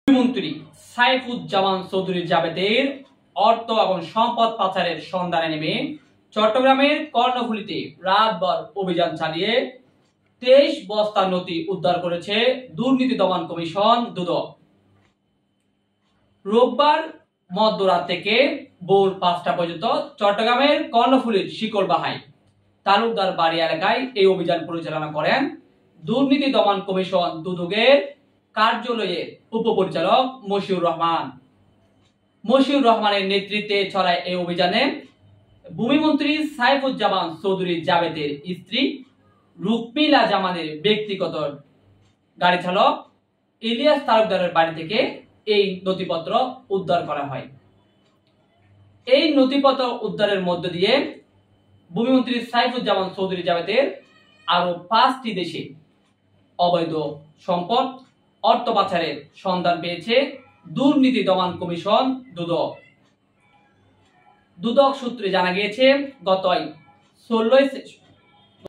মন্ত্রী সাইফুজ্জামান চৌধুরী জাবেদের অর্থ এবং সম্পদ পাচারের সন্ধানে নেমে চট্টগ্রামের কর্ণফুলীতে রাতভর অভিযান চালিয়ে 23 বস্তা নথি উদ্ধার করেছে দুর্নীতি দমন কমিশন দুদক। রোববার মধ্যরাত থেকে ভোর 5টা পর্যন্ত চট্টগ্রামের কর্ণফুলীর শিকলবাহাই তালুকদার বাড়ি এলাকায় এই অভিযান পরিচালনা করেন দুর্নীতি দমন কমিশন দুদকের কার্যালয়ের উপপরিচালক মশিউর রহমানের নেতৃত্বে চলায় এই অভিযানে ভূমিমন্ত্রী সাইফুজ্জামান চৌধুরী জাবেদের স্ত্রী রুকমিলা জামানের ব্যক্তিগত গাড়ি চালক ইলিয়াস তালুকদারের বাড়ি থেকে এই নথিপত্র উদ্ধার করা হয়। এই নথিপত্র উদ্ধারের মধ্য দিয়ে ভূমিমন্ত্রী সাইফুজ্জামান চৌধুরী জাবেদের আরো 5টি দেশে অবৈধ সম্পদ অর্থ পাচারের সন্ধান পেয়েছে দুর্নীতি দমন কমিশন দুদক সূত্রে জানা গিয়েছে গত 16